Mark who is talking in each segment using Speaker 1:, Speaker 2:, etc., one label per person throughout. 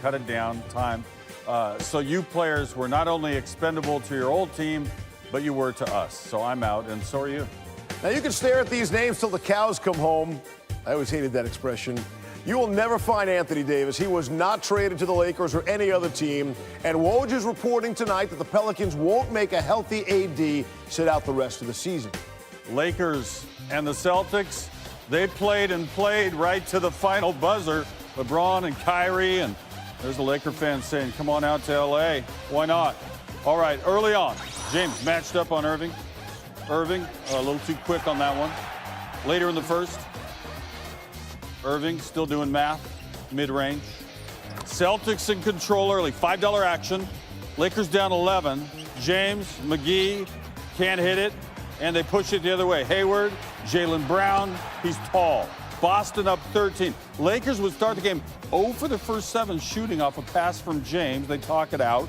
Speaker 1: cut it down time. So you players were not only expendable to your old team, but you were to us. So I'm out, and so are you.
Speaker 2: Now, you can stare at these names till the cows come home. I always hated that expression. You will never find Anthony Davis. He was not traded to the Lakers or any other team. And Woj is reporting tonight that the Pelicans won't make a healthy AD sit out the rest of the season.
Speaker 1: Lakers and the Celtics, they played right to the final buzzer. LeBron and Kyrie, and there's a Laker fan saying, come on out to L.A. Why not? All right, early on, James matched up on Irving. Irving, a little too quick on that one. Later in the first, Irving still doing math, mid-range. Celtics in control early, $5 action. Lakers down 11. James, McGee can't hit it, and they push it the other way. Hayward, Jaylen Brown, he's tall. Boston up 13. Lakers would start the game 0 for the first 7 shooting off a pass from James. They talk it out,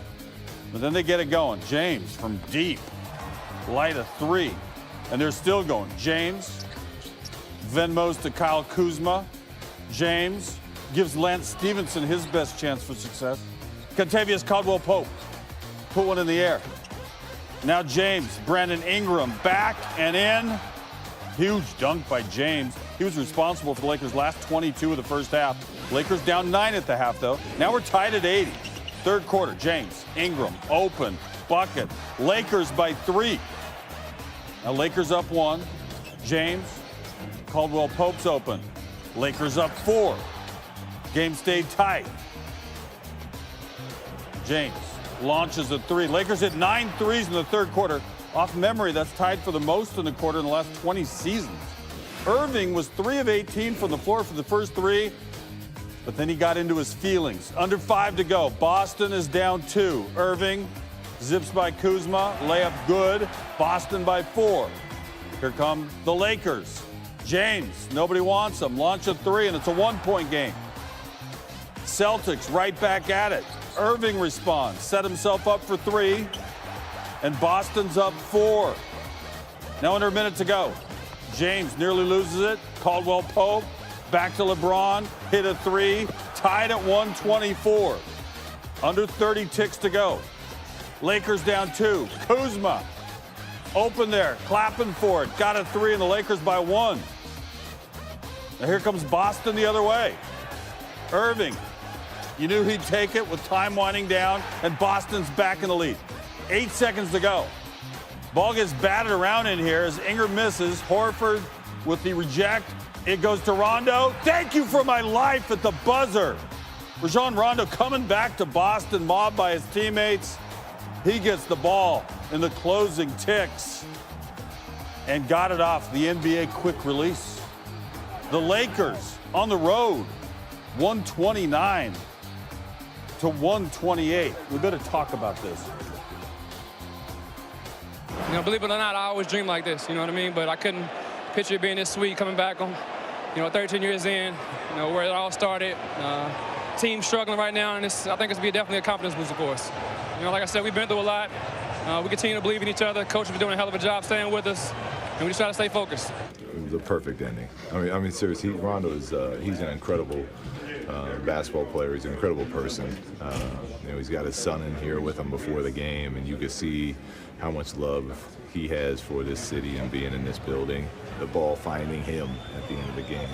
Speaker 1: but then they get it going. James from deep, light a 3, and they're still going. James Venmos to Kyle Kuzma. James gives Lance Stevenson his best chance for success. Contavious Caldwell-Pope put one in the air. Now James, Brandon Ingram back and in. Huge dunk by James. He was responsible for the Lakers' last 22 of the first half. Lakers down 9 at the half, though. Now we're tied at 80. Third quarter, James, Ingram, open, bucket. Lakers by 3. Now Lakers up 1. James, Caldwell-Pope's open. Lakers up 4. Game stayed tight. James launches a 3. Lakers hit 9 threes in the third quarter. Off memory, that's tied for the most in the quarter in the last 20 seasons. Irving was 3 of 18 from the floor for the first 3, but then he got into his feelings. Under 5 to go. Boston is down 2. Irving zips by Kuzma. Layup good. Boston by 4. Here come the Lakers. James, nobody wants him. Launch a 3, and it's a 1-point game. Celtics right back at it. Irving responds. Set himself up for 3. And Boston's up 4. Now under a minute to go. James nearly loses it. Caldwell-Pope back to LeBron. Hit a 3. Tied at 124. Under 30 ticks to go. Lakers down 2. Kuzma open there. Clapping for it. Got a 3, and the Lakers by 1. Now here comes Boston the other way. Irving. You knew he'd take it with time winding down, and Boston's back in the lead. 8 seconds to go. Ball gets batted around in here as Ingram misses. Horford with the reject. It goes to Rondo. Thank you for my life at the buzzer. Rajon Rondo coming back to Boston, mobbed by his teammates. He gets the ball in the closing ticks and got it off the NBA quick release. The Lakers on the road, 129 to 128. We better talk about this.
Speaker 3: You know, believe it or not, I always dreamed like this, you know what I mean? But I couldn't picture it being this sweet coming back on, 13 years in, where it all started. Team struggling right now, and I think it's definitely a confidence booster for us. Like I said, we've been through a lot. We continue to believe in each other. Coach has been doing a hell of a job staying with us, and we just try to stay focused.
Speaker 4: It was a perfect ending. I mean, seriously, Rondo is he's an incredible basketball player. He's an incredible person. He's got his son in here with him before the game, and you can see how much love he has for this city and being in this building. The ball finding him at the end of the game.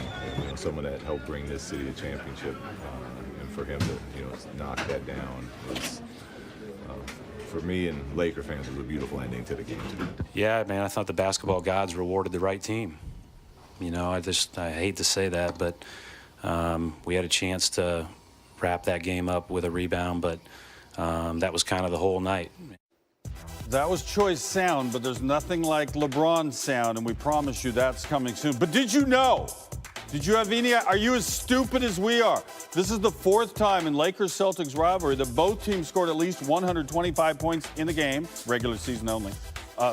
Speaker 4: Someone that helped bring this city a championship, and for him to knock that down was, for me and Laker fans, it was a beautiful ending to the game too.
Speaker 5: Yeah, man, I thought the basketball gods rewarded the right team. I hate to say that, but we had a chance to wrap that game up with a rebound, but that was kind of the whole night.
Speaker 1: That was choice sound, but there's nothing like LeBron sound, and we promise you that's coming soon. But did you know? Did you have any? Are you as stupid as we are? This is the 4th time in Lakers-Celtics rivalry that both teams scored at least 125 points in the game, regular season only.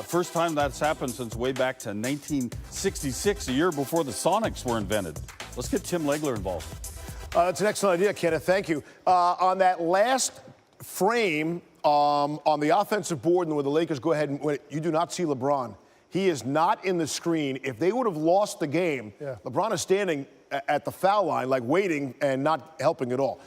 Speaker 1: First time that's happened since way back to 1966, a year before the Sonics were invented. Let's get Tim Legler involved.
Speaker 2: That's an excellent idea, Kenneth. Thank you. On that last frame on the offensive board and where the Lakers go ahead and win it, you do not see LeBron. He is not in the screen. If they would have lost the game, LeBron is standing at the foul line, like waiting and not helping at all.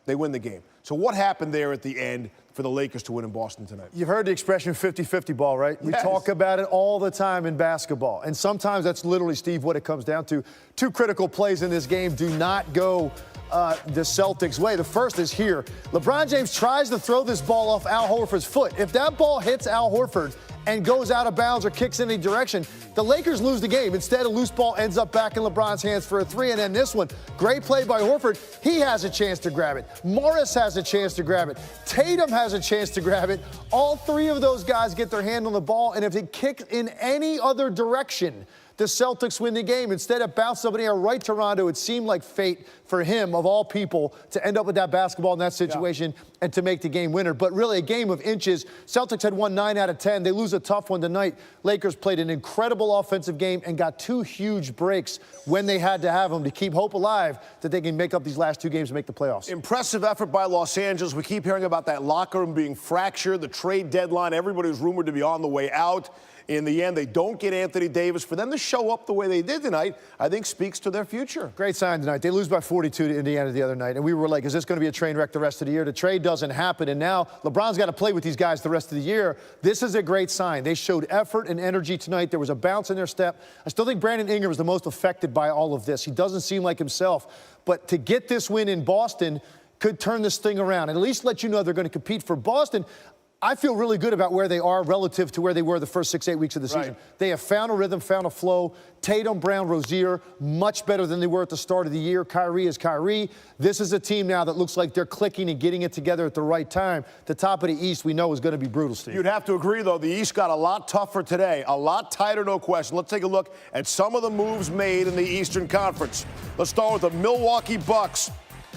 Speaker 2: they win the game. So what happened there at the end for the Lakers to win in Boston tonight?
Speaker 6: You've heard the expression 50-50 ball, right? We talk about it all the time in basketball. And sometimes that's literally, Steve, what it comes down to. Two critical plays in this game do not go the Celtics' way. The first is here. LeBron James tries to throw this ball off Al Horford's foot. If that ball hits Al Horford and goes out of bounds or kicks in any direction, the Lakers lose the game. Instead, a loose ball ends up back in LeBron's hands for a three. And then this one, great play by Horford. He has a chance to grab it. Morris has a chance to grab it. Tatum has a chance to grab it. All three of those guys get their hand on the ball, and if it kicks in any other direction, the Celtics win the game. Instead, it bounced up in the air right to Rondo. It seemed like fate for him, of all people, to end up with that basketball in that situation and to make the game winner. But really, a game of inches. Celtics had won 9 out of 10. They lose a tough one tonight. Lakers played an incredible offensive game and got 2 huge breaks when they had to have them to keep hope alive that they can make up these last 2 games and make the playoffs.
Speaker 2: Impressive effort by Los Angeles. We keep hearing about that locker room being fractured, the trade deadline. Everybody was rumored to be on the way out. In the end, they don't get Anthony Davis. For them to show up the way they did tonight, I think speaks to their future.
Speaker 6: Great sign tonight. They lose by 42 to Indiana the other night, and we were like, is this going to be a train wreck the rest of the year? The trade doesn't happen, and now LeBron's got to play with these guys the rest of the year. This is a great sign. They showed effort and energy tonight. There was a bounce in their step. I still think Brandon Ingram was the most affected by all of this. He doesn't seem like himself. But to get this win in Boston could turn this thing around and at least let you know they're going to compete for Boston. I feel really good about where they are relative to where they were the first 6-8 weeks of the season. They have found a rhythm, found a flow. Tatum, Brown, Rozier, much better than they were at the start of the year. Kyrie is Kyrie. This is a team now that looks like they're clicking and getting it together at the right time. The top of the East we know is going to be brutal, Steve.
Speaker 2: You'd have to agree, though, the East got a lot tougher today, a lot tighter, no question. Let's take a look at some of the moves made in the Eastern Conference. Let's start with the Milwaukee Bucks.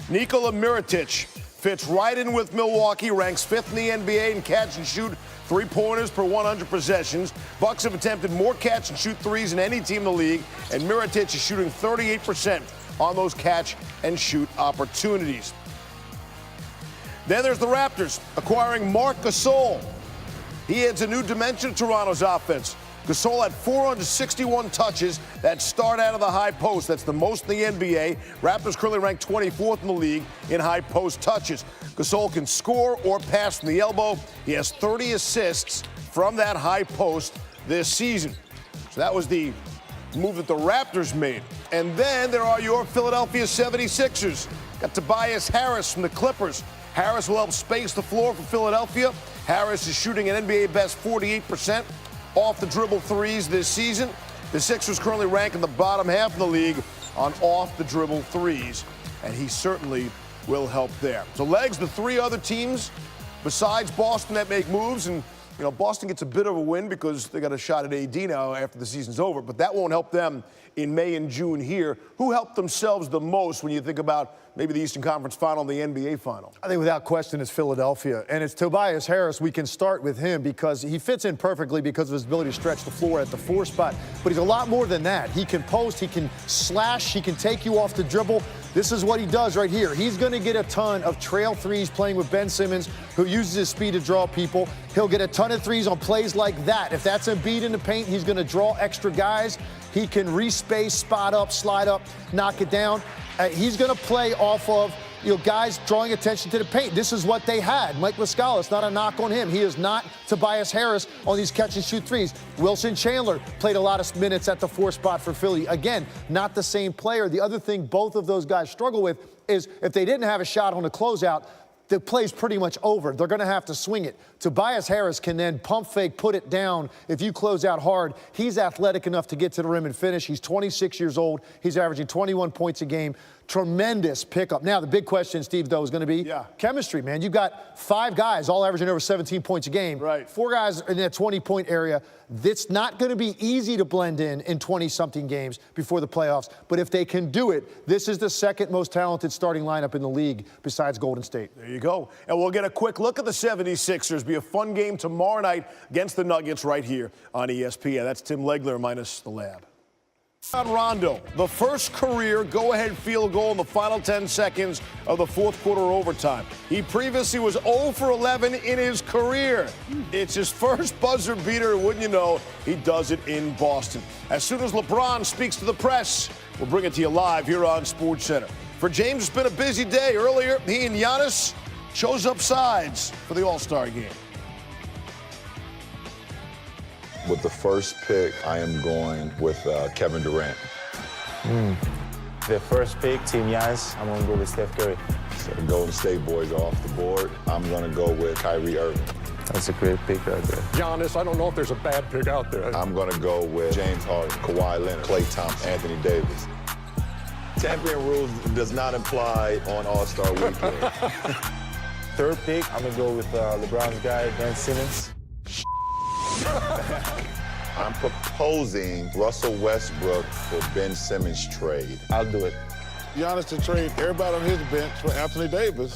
Speaker 2: Nikola Mirotic fits right in with Milwaukee, ranks 5th in the NBA in catch and shoot three-pointers per 100 possessions. Bucks have attempted more catch and shoot threes than any team in the league, and Mirotic is shooting 38% on those catch and shoot opportunities. Then there's the Raptors acquiring Marc Gasol. He adds a new dimension to Toronto's offense. Gasol had 461 touches that start out of the high post. That's the most in the NBA. Raptors currently ranked 24th in the league in high post touches. Gasol can score or pass from the elbow. He has 30 assists from that high post this season. So that was the move that the Raptors made. And then there are your Philadelphia 76ers. Got Tobias Harris from the Clippers. Harris will help space the floor for Philadelphia. Harris is shooting an NBA best 48% off the dribble threes this season. The Sixers currently rank in the bottom half of the league on off the dribble threes, and he certainly will help there. So, Legs, the 3 other teams besides Boston that make moves, and you know, Boston gets a bit of a win because they got a shot at AD now after the season's over, but that won't help them in May and June here. Who helped themselves the most when you think about maybe the Eastern Conference Final and the NBA Final?
Speaker 6: I think without question it's Philadelphia. And it's Tobias Harris. We can start with him because he fits in perfectly because of his ability to stretch the floor at the 4 spot. But he's a lot more than that. He can post, he can slash, he can take you off the dribble. This is what he does right here. He's going to get a ton of trail threes playing with Ben Simmons, who uses his speed to draw people. He'll get a ton of threes on plays like that. If that's Embiid in the paint, he's going to draw extra guys. He can respace, spot up, slide up, knock it down. He's going to play off of guys drawing attention to the paint. This is what they had. Mike Muscala, it's not a knock on him. He is not Tobias Harris on these catch and shoot threes. Wilson Chandler played a lot of minutes at the 4 spot for Philly. Again, not the same player. The other thing both of those guys struggle with is if they didn't have a shot on the closeout, the play's pretty much over. They're going to have to swing it. Tobias Harris can then pump fake, put it down. If you close out hard, he's athletic enough to get to the rim and finish. He's 26 years old. He's averaging 21 points a game. Tremendous pickup. Now, the big question, Steve, though, is going to be chemistry, man. You've got 5 guys all averaging over 17 points a game. 4 guys in that 20-point area. It's not going to be easy to blend in 20-something games before the playoffs. But if they can do it, this is the second most talented starting lineup in the league besides Golden State.
Speaker 2: There you go. And we'll get a quick look at the 76ers. Be a fun game tomorrow night against the Nuggets right here on ESPN. That's Tim Legler minus the lab. Rondo, the first career go-ahead field goal in the final 10 seconds of the 4th quarter overtime. He previously was 0 for 11 in his career. It's his first buzzer beater, wouldn't you know, he does it in Boston. As soon as LeBron speaks to the press, we'll bring it to you live here on SportsCenter. For James, it's been a busy day. Earlier, he and Giannis chose up sides for the All-Star game.
Speaker 4: With the first pick, I am going with Kevin Durant.
Speaker 7: The first pick, Team Giannis, I'm going to go with Steph Curry.
Speaker 4: So the Golden State boys are off the board. I'm going to go with Kyrie Irving.
Speaker 7: That's a great pick right there.
Speaker 8: Giannis, I don't know if there's a bad pick out there.
Speaker 4: I'm going to go with James Harden, Kawhi Leonard, Klay Thompson, Anthony Davis. Champion rules does not apply on All-Star Weekend.
Speaker 7: Third pick, I'm going to go with LeBron's guy, Ben Simmons.
Speaker 4: I'm proposing Russell Westbrook for Ben Simmons trade.
Speaker 7: I'll do it.
Speaker 9: Giannis to trade everybody on his bench for Anthony Davis.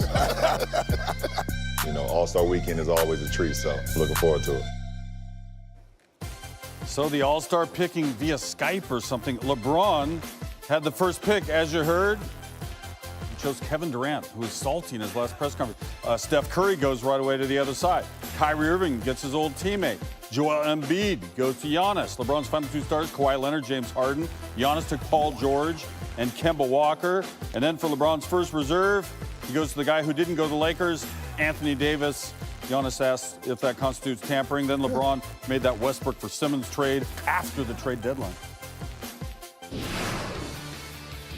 Speaker 4: You know, All-Star Weekend is always a treat, so looking forward to it.
Speaker 1: So the All-Star picking via Skype or something. LeBron had the first pick, as you heard. He chose Kevin Durant, who was salty in his last press conference. Steph Curry goes right away to the other side. Kyrie Irving gets his old teammate. Joel Embiid goes to Giannis. LeBron's final two stars, Kawhi Leonard, James Harden. Giannis took Paul George and Kemba Walker. And then for LeBron's first reserve, he goes to the guy who didn't go to the Lakers, Anthony Davis. Giannis asked if that constitutes tampering. Then LeBron made that Westbrook for Simmons trade after the trade deadline.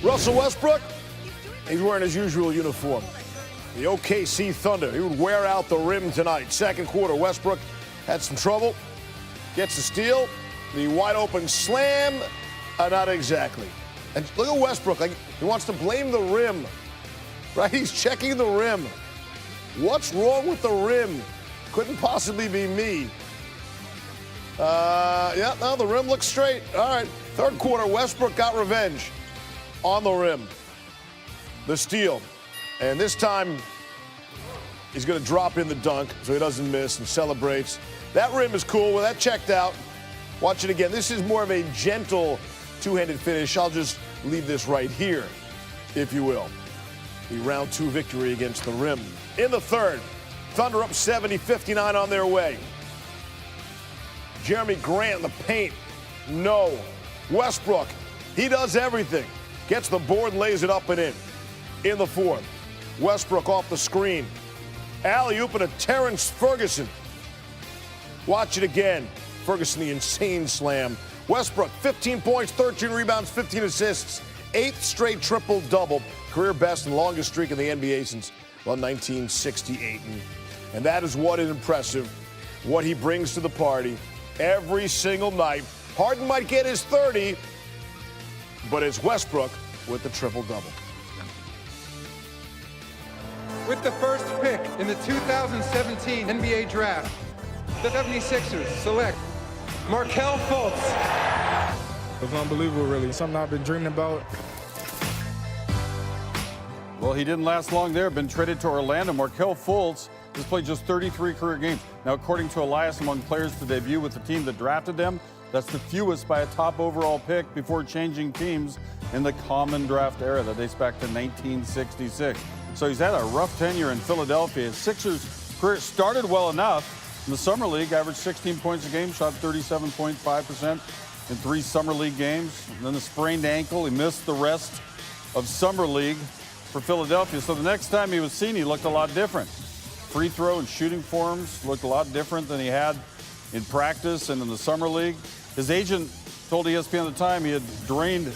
Speaker 2: Russell Westbrook, he's wearing his usual uniform. The OKC Thunder. He would wear out the rim tonight. Second quarter, Westbrook had some trouble. Gets the steal. The wide open slam. Not exactly. And look at Westbrook. Like, he wants to blame the rim. Right? He's checking the rim. What's wrong with the rim? Couldn't possibly be me. Yeah, no, the rim looks straight. All right. Third quarter, Westbrook got revenge on the rim. The steal. And this time, he's going to drop in the dunk so he doesn't miss and celebrates. That rim is cool. Well, that checked out. Watch it again. This is more of a gentle two-handed finish. I'll just leave this right here, if you will. The round two victory against the rim. In the third, Thunder up 70-59 on their way. Jeremy Grant in the paint. No. Westbrook, he does everything. Gets the board, lays it up and in. In the fourth, Westbrook off the screen. Alley-oop and a Terrence Ferguson. Watch it again. Ferguson, the insane slam. Westbrook, 15 points, 13 rebounds, 15 assists. 8th straight triple-double. Career best and longest streak in the NBA since, well, 1968. And that is what is impressive, what he brings to the party every single night. Harden might get his 30, but it's Westbrook with the triple-double.
Speaker 10: With the first pick in the 2017 NBA Draft, the 76ers select Markelle Fultz.
Speaker 8: It was unbelievable, really. Something I've been dreaming about.
Speaker 1: Well, he didn't last long there. Been traded to Orlando. Markelle Fultz has played just 33 career games. Now, according to Elias, among players to debut with the team that drafted them, that's the fewest by a top overall pick before changing teams in the common draft era that dates back to 1966. So he's had a rough tenure in Philadelphia. His Sixers career started well enough. In the Summer League, averaged 16 points a game, shot 37.5% in 3 Summer League games. And then a sprained ankle. He missed the rest of Summer League for Philadelphia. So the next time he was seen, he looked a lot different. Free throw and shooting forms looked a lot different than he had in practice and in the Summer League. His agent told ESPN at the time he had drained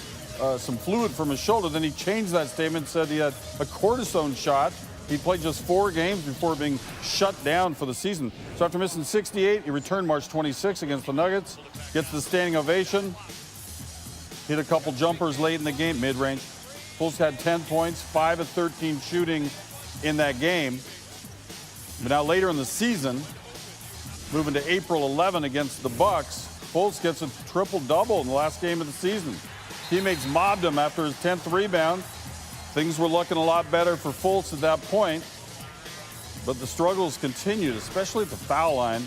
Speaker 1: some fluid from his shoulder. Then he changed that statement, said he had a cortisone shot. He played just 4 games before being shut down for the season. So after missing 68, he returned March 26 against the Nuggets, gets the standing ovation, hit a couple jumpers late in the game, mid-range. Fultz had 10 points, 5 of 13 shooting in that game. But now later in the season, moving to April 11 against the Bucks, Fultz gets a triple-double in the last game of the season. Teammates mobbed him after his 10th rebound. Things were looking a lot better for Fultz at that point, but the struggles continued, especially at the foul line.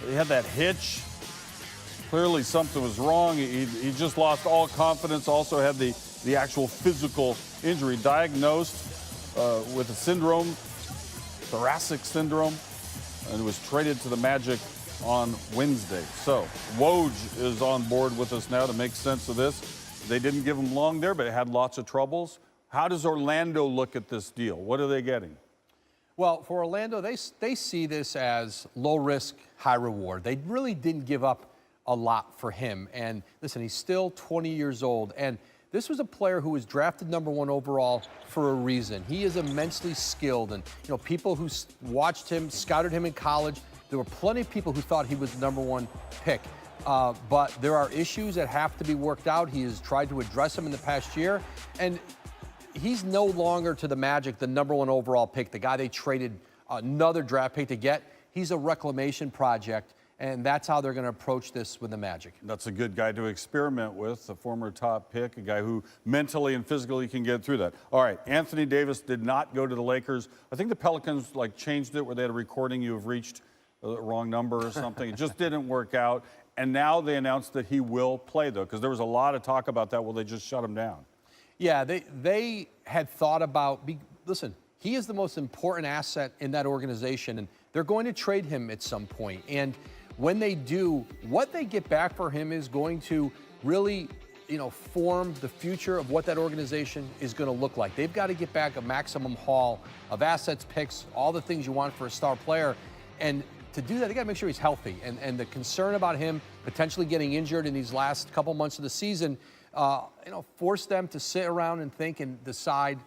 Speaker 1: He had that hitch. Clearly something was wrong. He just lost all confidence, also had the actual physical injury diagnosed with a syndrome, thoracic syndrome, and was traded to the Magic on Wednesday. So Woj is on board with us now to make sense of this. They didn't give him long there, but he had lots of troubles. How does Orlando look at this deal? What are they getting?
Speaker 11: Well, for Orlando, they see this as low risk, high reward. They really didn't give up a lot for him. And listen, he's still 20 years old. And this was a player who was drafted #1 overall for a reason. He is immensely skilled. And, you know, people who watched him, scouted him in college, there were plenty of people who thought he was the #1 pick. But there are issues that have to be worked out. He has tried to address them in the past year. And he's no longer to the Magic the #1 overall pick, the guy they traded another draft pick to get. He's a reclamation project, and that's how they're going to approach this with the Magic.
Speaker 1: That's a good guy to experiment with, a former top pick, a guy who mentally and physically can get through that. All right, Anthony Davis did not go to the Lakers. I think the Pelicans changed it where they had a recording you have reached the wrong number or something. It just didn't work out. And now they announced that he will play, though, because there was a lot of talk about that. Will they just shut him down?
Speaker 11: Yeah, they had thought about, listen, he is the most important asset in that organization, and they're going to trade him at some point. And when they do, what they get back for him is going to really, form the future of what that organization is going to look like. They've got to get back a maximum haul of assets, picks, all the things you want for a star player. And to do that, they got to make sure he's healthy. And the concern about him potentially getting injured in these last couple months of the season, force them to sit around and think and decide,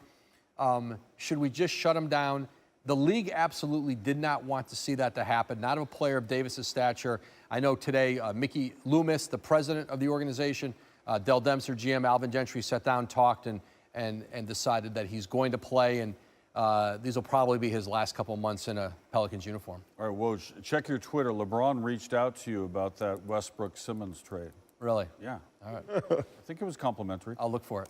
Speaker 11: should we just shut him down? The league absolutely did not want to see that to happen, not a player of Davis's stature. I know today Mickey Loomis, the president of the organization, Dell Demps, GM, Alvin Gentry sat down, talked, and decided that he's going to play, and these will probably be his last couple months in a Pelicans uniform.
Speaker 1: All right, Woj, check your Twitter. LeBron reached out to you about that Westbrook-Simmons trade.
Speaker 11: Really?
Speaker 1: Yeah.
Speaker 11: All right.
Speaker 1: I think it was complimentary.
Speaker 11: I'll look for it.